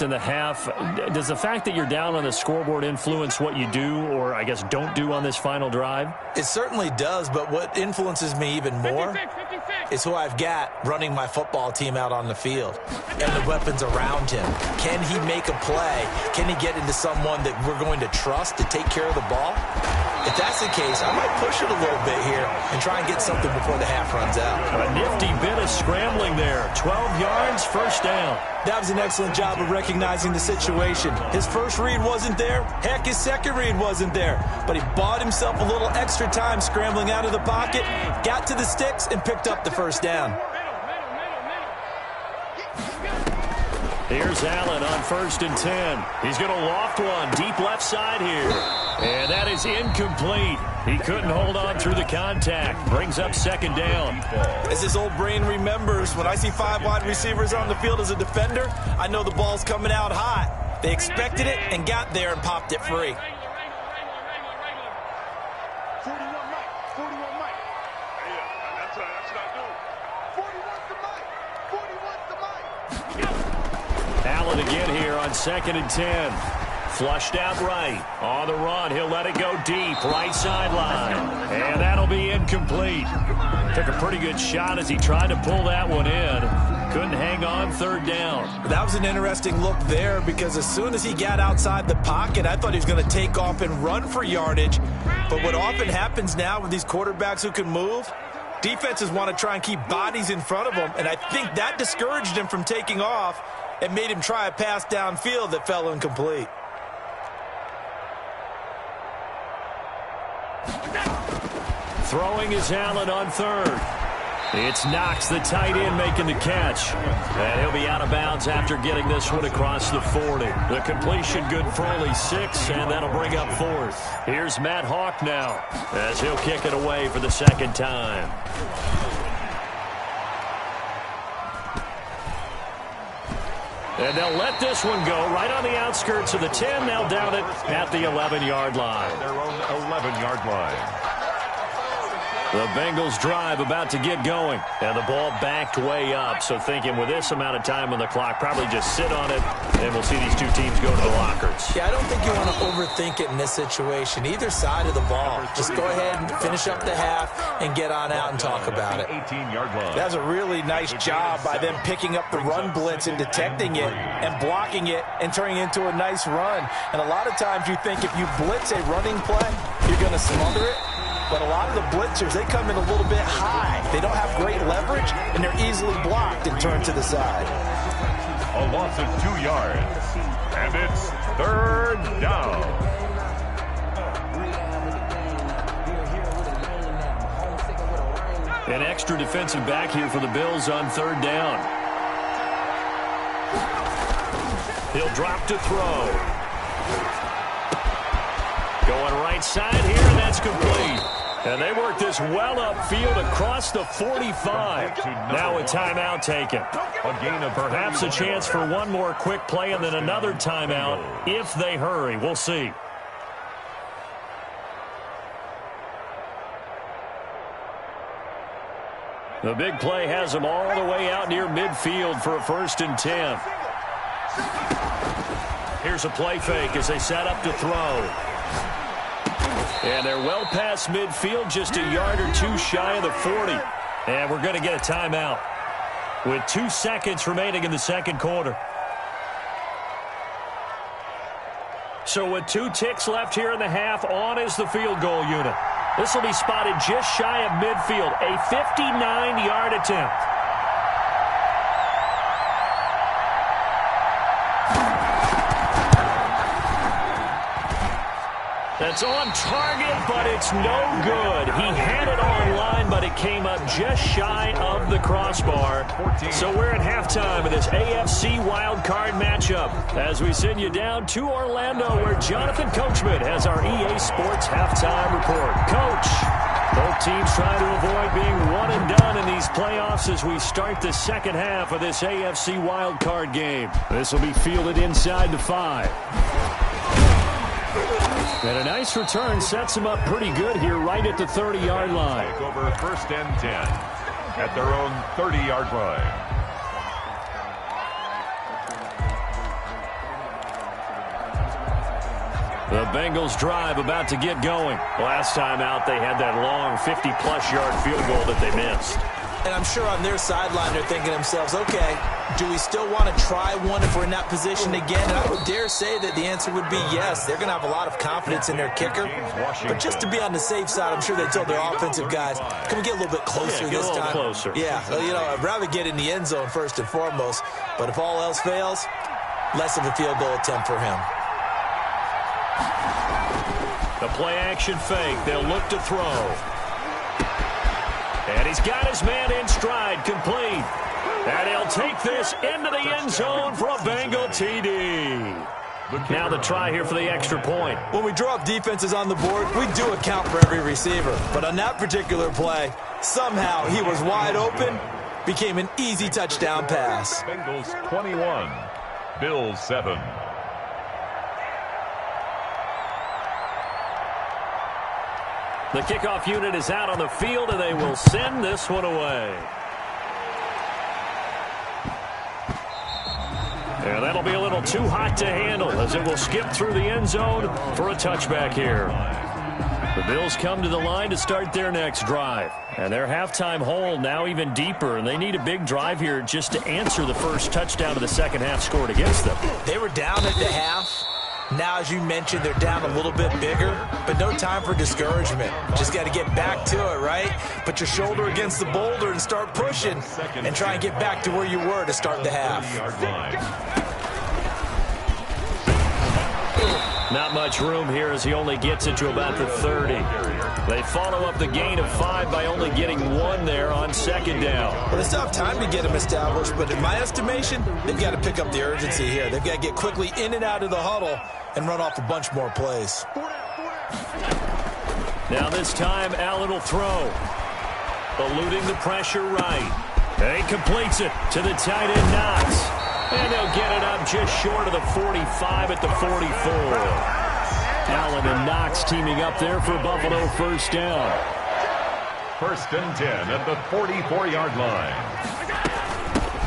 in the half. Does the fact that you're down on the scoreboard influence what you do, or I guess don't do on this final drive? It certainly does, but what influences me even more is who I've got running my football team out on the field and the weapons around him. Can he make a play? Can he get into someone that we're going to trust to take care of the ball? If that's the case, I might push it a little bit here and try and get something before the half runs out. A nifty bit of scrambling there. 12 yards, first down. That was an excellent job of recognizing the situation. His first read wasn't there. Heck, his second read wasn't there. But he bought himself a little extra time scrambling out of the pocket, got to the sticks, and picked up the first down. Here's Allen on 1st and 10. He's going to loft one deep left side here. And that is incomplete. He couldn't hold on through the contact. Brings up 2nd down. As his old brain remembers, when I see 5 wide receivers on the field as a defender, I know the ball's coming out hot. They expected it and got there and popped it free. Allen again here on 2nd and 10. Flushed out right. On the run, he'll let it go deep. Right sideline. And that'll be incomplete. Took a pretty good shot as he tried to pull that one in. Couldn't hang on 3rd down. That was an interesting look there because as soon as he got outside the pocket, I thought he was going to take off and run for yardage. But what often happens now with these quarterbacks who can move, defenses want to try and keep bodies in front of them. And I think that discouraged him from taking off and made him try a pass downfield that fell incomplete. Throwing is Allen on 3rd. It's Knox, the tight end, making the catch. And he'll be out of bounds after getting this one across the 40. The completion good for only 6, and that'll bring up 4th. Here's Matt Hawk now as he'll kick it away for the 2nd time. And they'll let this one go right on the outskirts of the 10. They'll down it at the 11-yard line. Their own 11-yard line. The Bengals drive about to get going. And the ball backed way up. So thinking with this amount of time on the clock, probably just sit on it, and we'll see these two teams go to the lockers. Yeah, I don't think you want to overthink it in this situation. Either side of the ball. Just go ahead and finish up the half and get on out and talk about it. 18-yard line. That's a really nice job by them picking up the run blitz and detecting it and blocking it and turning it into a nice run. And a lot of times you think if you blitz a running play, you're going to smother it. But a lot of the blitzers, they come in a little bit high. They don't have great leverage, and they're easily blocked and turned to the side. A loss of 2 yards. And it's 3rd down. An extra defensive back here for the Bills on 3rd down. He'll drop to throw. Going right side here, and that's complete. And they work this well upfield across the 45. Now a timeout taken. Perhaps a chance for one more quick play and then another timeout if they hurry. We'll see. The big play has them all the way out near midfield for a 1st and 10. Here's a play fake as they set up to throw. And they're well past midfield, just a yard or 2 shy of the 40. And we're going to get a timeout with 2 seconds remaining in the 2nd quarter. So with 2 ticks left here in the half, on is the field goal unit. This will be spotted just shy of midfield, a 59-yard attempt. That's on target, but it's no good. He had it on line, but it came up just shy of the crossbar. So we're at halftime of this AFC wildcard matchup as we send you down to Orlando where Jonathan Coachman has our EA Sports halftime report. Coach, both teams trying to avoid being one and done in these playoffs as we start the 2nd half of this AFC wildcard game. This will be fielded inside the 5. And a nice return sets them up pretty good here right at the 30-yard line. Take over 1st and 10 at their own 30-yard line. The Bengals drive about to get going. Last time out, they had that long 50-plus yard field goal that they missed. And I'm sure on their sideline they're thinking to themselves, okay, do we still want to try one if we're in that position again? And I would dare say that the answer would be yes. They're going to have a lot of confidence in their kicker. But just to be on the safe side, I'm sure they told their offensive guys, can we get a little bit closer this time? Closer. Yeah, well, I'd rather get in the end zone first and foremost. But if all else fails, less of a field goal attempt for him. The play action fake. They'll look to throw. And he's got his man in stride, complete. And he'll take this into the end zone for a Bengal TD. Now the try here for the extra point. When we draw up defenses on the board, we do account for every receiver. But on that particular play, somehow he was wide open, became an easy touchdown pass. Bengals 21, Bills 7. The kickoff unit is out on the field, and they will send this one away. And that'll be a little too hot to handle as it will skip through the end zone for a touchback here. The Bills come to the line to start their next drive. And their halftime hole now even deeper, and they need a big drive here just to answer the first touchdown of the second half scored against them. They were down at the half. Now, as you mentioned, they're down a little bit bigger, but no time for discouragement. Just got to get back to it, right? Put your shoulder against the boulder and start pushing and try and get back to where you were to start the half. Not much room here as he only gets it to about the 30. They follow up the gain of 5 by only getting 1 there on second down. Well, they still have time to get him established, but in my estimation, they've got to pick up the urgency here. They've got to get quickly in and out of the huddle and run off a bunch more plays. Now this time, Allen will throw. Eluding the pressure right. And he completes it to the tight end, Knox. And they'll get it up just short of the 45 at the 44. Allen and Knox teaming up there for Buffalo first down. 1st and 10 at the 44-yard line.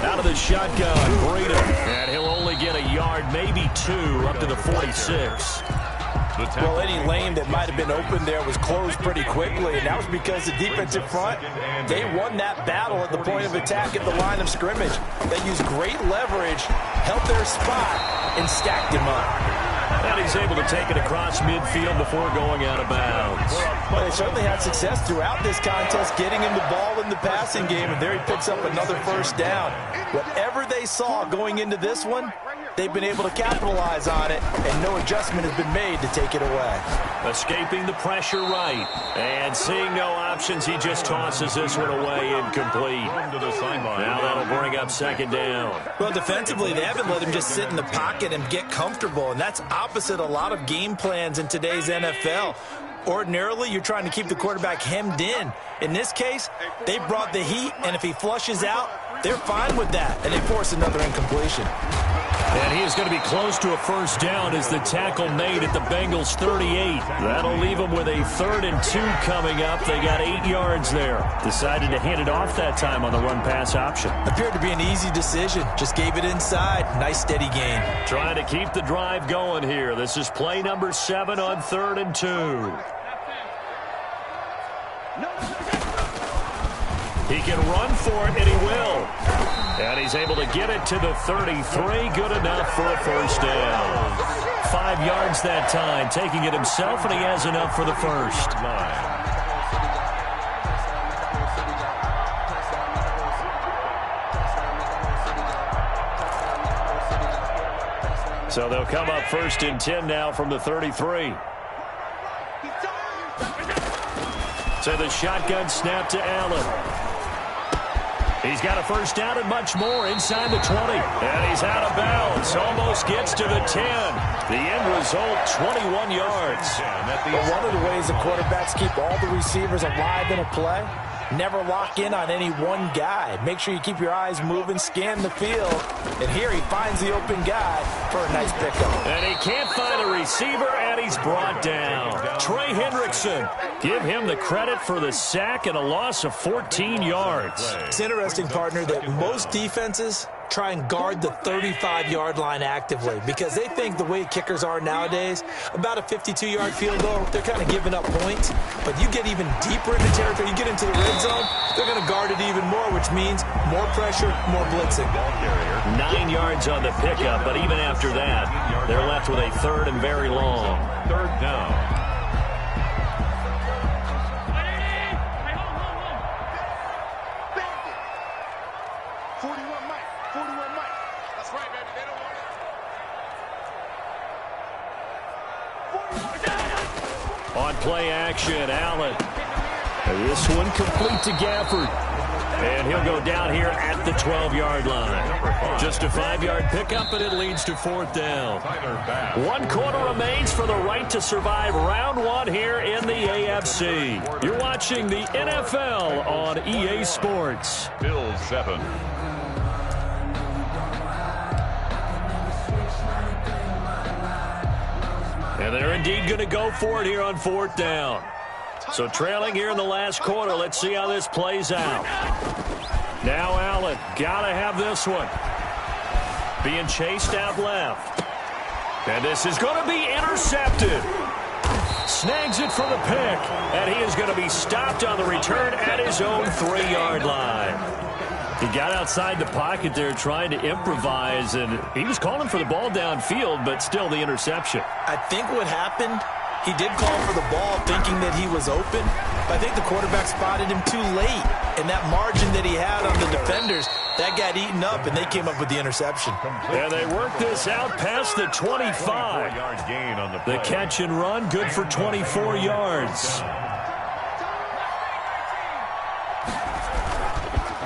Out of the shotgun, Breida. And he'll only get a yard, maybe 2, up to the 46. Well, any lane that might have been open there was closed pretty quickly, and that was because the defensive front, they won that battle at the point of attack at the line of scrimmage. They used great leverage, held their spot, and stacked him up. And he's able to take it across midfield before going out of bounds. Well, they certainly had success throughout this contest getting him the ball in the passing game, and there he picks up another first down. Whatever they saw going into this one, they've been able to capitalize on it, and no adjustment has been made to take it away. Escaping the pressure right. And seeing no options, he just tosses this one away incomplete. Now that'll bring up second down. Well, defensively, they haven't let him just sit in the pocket and get comfortable, and that's opposite a lot of game plans in today's NFL. Ordinarily, you're trying to keep the quarterback hemmed in. In this case, they brought the heat, and if he flushes out, they're fine with that, and they force another incompletion. And he is going to be close to a first down as the tackle made at the Bengals 38. That'll leave them with a 3rd and 2 coming up. They got 8 yards there. Decided to hand it off that time on the run-pass option. Appeared to be an easy decision. Just gave it inside. Nice steady gain. Trying to keep the drive going here. This is play number 7 on 3rd and 2. He can run for it, and he will. And he's able to get it to the 33. Good enough for a first down. 5 yards that time, taking it himself, and he has enough for the first. So they'll come up 1st and 10 now from the 33. So the shotgun snap to Allen. He's got a first down and much more inside the 20. And he's out of bounds. Almost gets to the 10. The end result, 21 yards. But one of the ways the quarterbacks keep all the receivers alive in a play, never lock in on any one guy. Make sure you keep your eyes moving, scan the field. And here he finds the open guy for a nice pickup. And he can't find a receiver, and he's brought down. Trey Hendrickson. Give him the credit for the sack and a loss of 14 yards. It's interesting, partner, that most defenses try and guard the 35-yard line actively because they think the way kickers are nowadays, about a 52-yard field goal, they're kind of giving up points. But you get even deeper in the territory, you get into the red zone, they're going to guard it even more, which means more pressure, more blitzing. 9 yards on the pickup, but even after that, they're left with a third and very long. Third down. On play action, Allen. And this one complete to Gafford. And he'll go down here at the 12-yard line. Just a 5-yard pickup, and it leads to fourth down. 1 quarter remains for the right to survive round 1 here in the AFC. You're watching the NFL on EA Sports. Bills 7. And they're indeed going to go for it here on fourth down. So trailing here in the last quarter. Let's see how this plays out. Now Allen, got to have this one. Being chased out left. And this is going to be intercepted. Snags it for the pick. And he is going to be stopped on the return at his own 3-yard line. He got outside the pocket there trying to improvise, and he was calling for the ball downfield, but still the interception. I think what happened, he did call for the ball thinking that he was open, but I think the quarterback spotted him too late. And that margin that he had on the defenders, that got eaten up, and they came up with the interception. And they worked this out past the 25. The catch and run, good for 24 yards.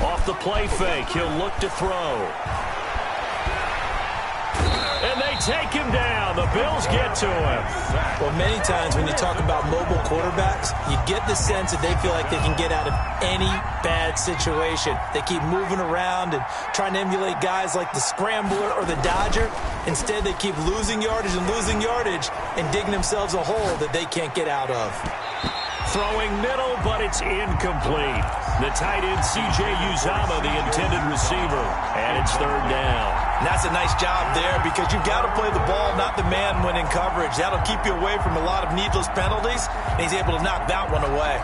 Off the play fake, he'll look to throw. And they take him down. The Bills get to him. Well, many times when you talk about mobile quarterbacks, you get the sense that they feel like they can get out of any bad situation. They keep moving around and trying to emulate guys like the Scrambler or the Dodger. Instead, they keep losing yardage and digging themselves a hole that they can't get out of. Throwing middle, but it's incomplete. The tight end, C.J. Uzama, the intended receiver. And it's third down. And that's a nice job there because you've got to play the ball, not the man when in coverage. That'll keep you away from a lot of needless penalties, and he's able to knock that one away.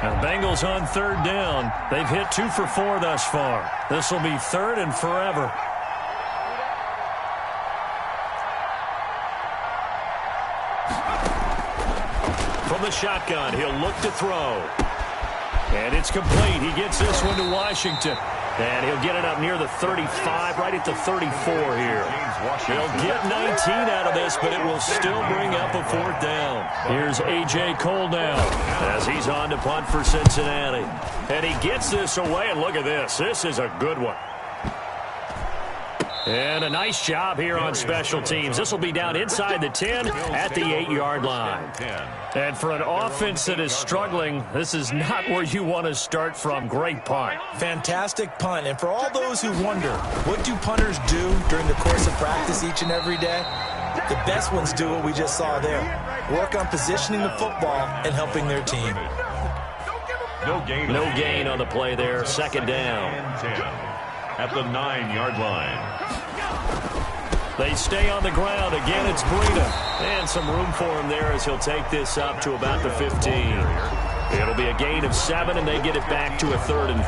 And the Bengals on third down. They've hit 2 for 4 thus far. This will be third and forever. From the shotgun, he'll look to throw. And it's complete. He gets this one to Washington. And he'll get it up near the 35, right at the 34 here. He'll get 19 out of this, but it will still bring up a fourth down. Here's A.J. Cole now as he's on to punt for Cincinnati. And he gets this away, and look at this. This is a good one. And a nice job here on special teams. This will be down inside the 10 at the 8-yard line. And for an offense that is struggling, this is not where you want to start from. Great punt. Fantastic punt. And for all those who wonder, what do punters do during the course of practice each and every day? The best ones do what we just saw there. Work on positioning the football and helping their team. No gain on the play there. Second down. At the 9-yard line. They stay on the ground. Again, it's Breida. And some room for him there as he'll take this up to about the 15. It'll be a gain of 7, and they get it back to a 3rd and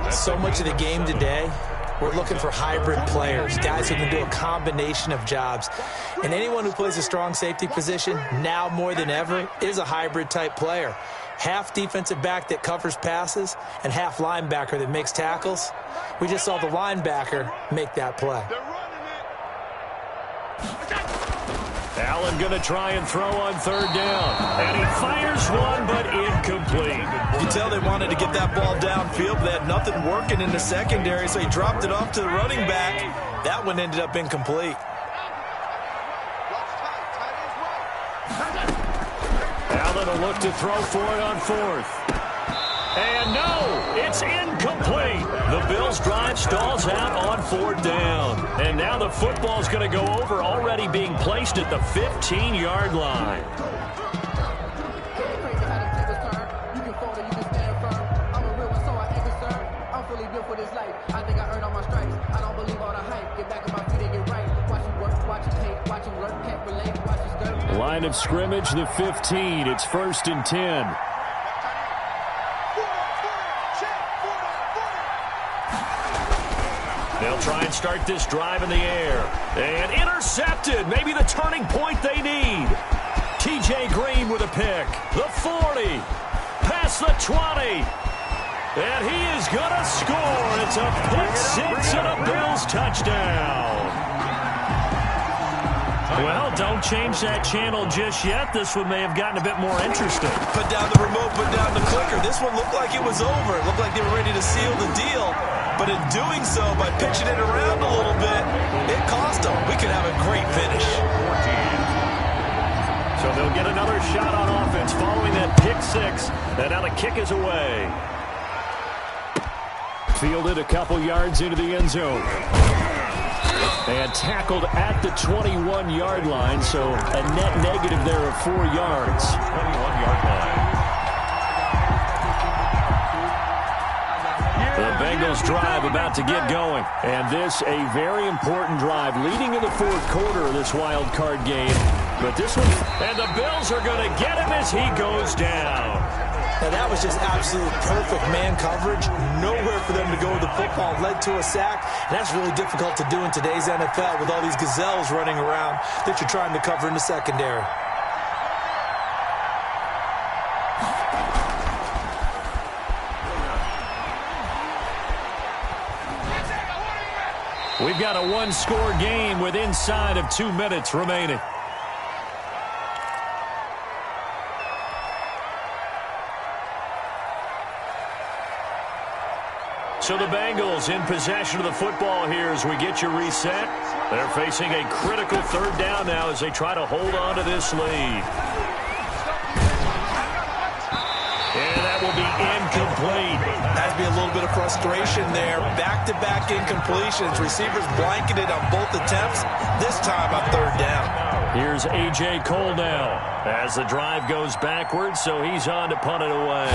3. So much of the game today, we're looking for hybrid players, guys who can do a combination of jobs. And anyone who plays a strong safety position, now more than ever, is a hybrid-type player. Half defensive back that covers passes and half linebacker that makes tackles. We just saw the linebacker make that play. Allen going to try and throw on third down. And he fires one, but incomplete. You can tell they wanted to get that ball downfield, but they had nothing working in the secondary, so he dropped it off to the running back. That one ended up incomplete. Allen will look to throw for it on fourth. And no, it's incomplete. The Bills' drive stalls out on fourth down. And now the football's going to go over, already being placed at the 15-yard line. Line of scrimmage, the 15. It's 1st and 10. They'll try and start this drive in the air. And intercepted. Maybe the turning point they need. T.J. Green with a pick. The 40. Past the 20. And he is going to score. It's a pick-6 and a Bills touchdown. Well, don't change that channel just yet. This one may have gotten a bit more interesting. Put down the remote, put down the clicker. This one looked like it was over. It looked like they were ready to seal the deal. But in doing so, by pitching it around a little bit, it cost them. We could have a great finish. So they'll get another shot on offense following that pick-6. And now the kick is away. Fielded a couple yards into the end zone. And tackled at the 21-yard line, so a net negative there of 4 yards. 21-yard line. The Bengals drive about to get going. And this a very important drive leading in the 4th quarter of this wild card game. But this one, and the Bills are going to get him as he goes down. Now that was just absolute perfect man coverage. Nowhere for them to go with the football. Led to a sack. And that's really difficult to do in today's NFL with all these gazelles running around that you're trying to cover in the secondary. We've got a one-score game with inside of 2 minutes remaining. So the Bengals in possession of the football here as we get you reset. They're facing a critical 3rd down now as they try to hold on to this lead. And that will be incomplete. That'd be a little bit of frustration there. Back-to-back incompletions. Receivers blanketed on both attempts. This time on 3rd down. Here's A.J. Cole now as the drive goes backwards, so he's on to punt it away.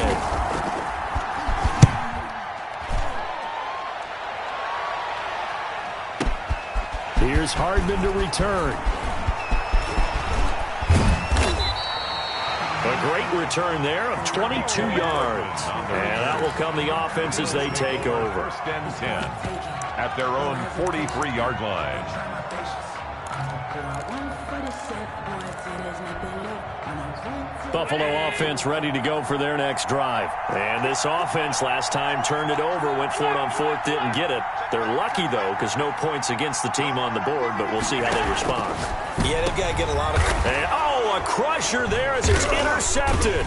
Here's Hardman to return. A great return there of 22 yards. And that will come the offense as they take over. 1st and 10 at their own 43-yard line. Buffalo offense ready to go for their next drive. And this offense last time turned it over, went for it on 4th, didn't get it. They're lucky, though, because no points against the team on the board, but we'll see how they respond. Yeah, they've got to get a lot of... And, a crusher there as it's intercepted.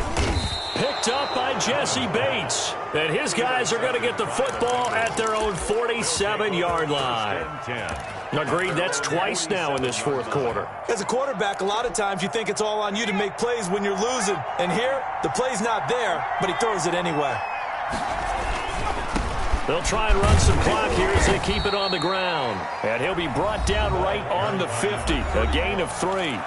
Picked up by Jesse Bates. And his guys are going to get the football at their own 47-yard line. Agreed, that's twice now in this 4th quarter. As a quarterback, a lot of times you think it's all on you to make plays when you're losing. And here, the play's not there, but he throws it anyway. They'll try and run some clock here as they keep it on the ground. And he'll be brought down right on the 50, a gain of 3.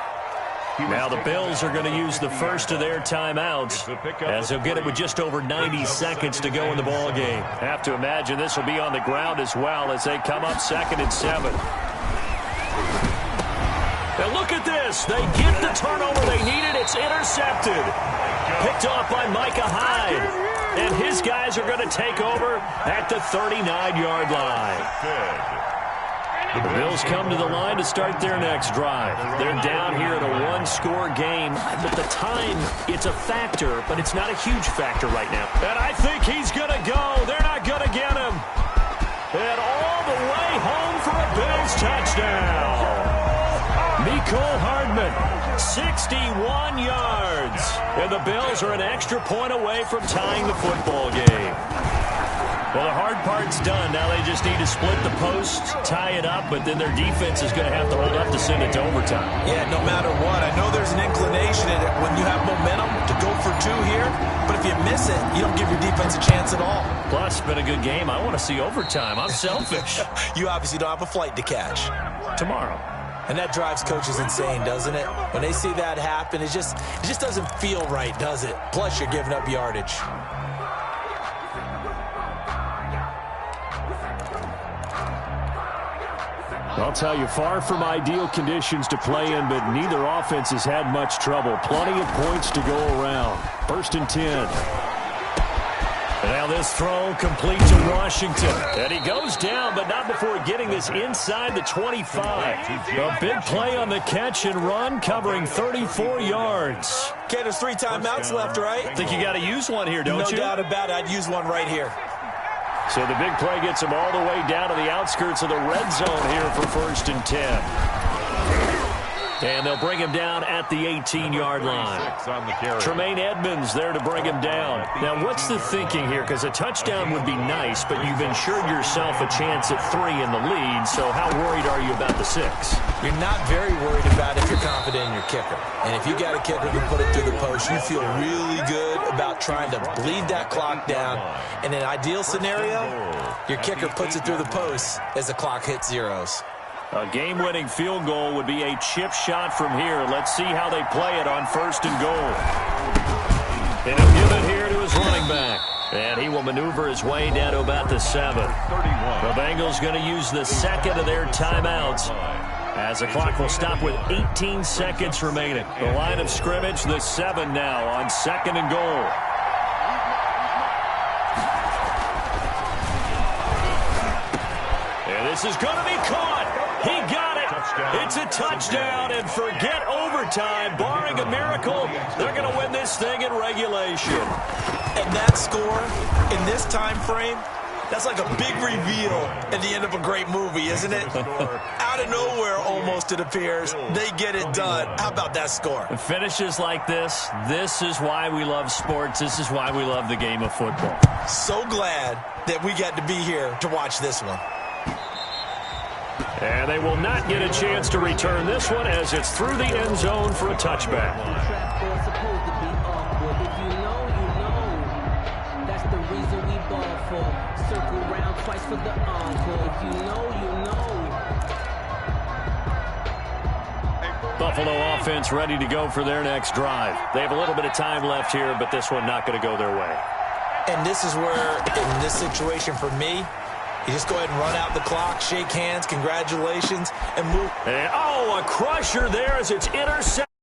Now the Bills are going to use the first of their timeouts as they'll get it with just over 90 seconds to go in the ball game. Have to imagine this will be on the ground as well as they come up 2nd and 7. Now look at this. They get the turnover they needed. It's intercepted. Picked off by Micah Hyde. And his guys are going to take over at the 39-yard line. The Bills come to the line to start their next drive. They're down here in a one-score game. But the time, it's a factor, but it's not a huge factor right now. And I think he's going to go. They're not going to get him. And all the way home for a Bills touchdown. Mecole Hardman, 61 yards. And the Bills are an extra point away from tying the football game. Well, the hard part's done. Now they just need to split the post, tie it up, but then their defense is going to have to hold up to send it to overtime. Yeah, no matter what. I know there's an inclination in it when you have momentum to go for 2 here, but if you miss it, you don't give your defense a chance at all. Plus, it's been a good game. I want to see overtime. I'm selfish. You obviously don't have a flight to catch. Tomorrow. And that drives coaches insane, doesn't it? When they see that happen, it just doesn't feel right, does it? Plus, you're giving up yardage. I'll tell you, far from ideal conditions to play in, but neither offense has had much trouble. Plenty of points to go around. 1st and 10. And now this throw complete to Washington. And he goes down, but not before getting this inside the 25. A big play on the catch and run, covering 34 yards. Okay, there's 3 timeouts left, right? I think you got to use one here, don't you? No doubt about it. I'd use one right here. So the big play gets him all the way down to the outskirts of the red zone here for 1st and 10. And they'll bring him down at the 18-yard line. Tremaine Edmonds there to bring him down. Now, what's the thinking here? Because a touchdown would be nice, but you've ensured yourself a chance at 3 in the lead, so how worried are you about the 6? You're not very worried about if you're confident in your kicker. And if you got a kicker who can put it through the post, you feel really good about trying to bleed that clock down. In an ideal scenario, your kicker puts it through the post as the clock hits zeros. A game-winning field goal would be a chip shot from here. Let's see how they play it on 1st and goal. And he'll give it here to his running back. And he will maneuver his way down to about the 7. The Bengals going to use the 2nd of their timeouts, as the clock will stop with 18 seconds remaining. The line of scrimmage, the 7 now on 2nd and goal. And this is going to be caught. He got it. It's a touchdown, and forget overtime. Barring a miracle, they're going to win this thing in regulation. And that score in this time frame, that's like a big reveal at the end of a great movie, isn't it? Out of nowhere, almost, it appears. They get it done. How about that score? Finishes like this is why we love sports. This is why we love the game of football. So glad that we got to be here to watch this one. And they will not get a chance to return this one as it's through the end zone for a touchback. Buffalo offense ready to go for their next drive. They have a little bit of time left here, but this one not going to go their way. And this is where, in this situation for me, you just go ahead and run out the clock, shake hands, congratulations, and move. And, a crusher there as it's intercepted.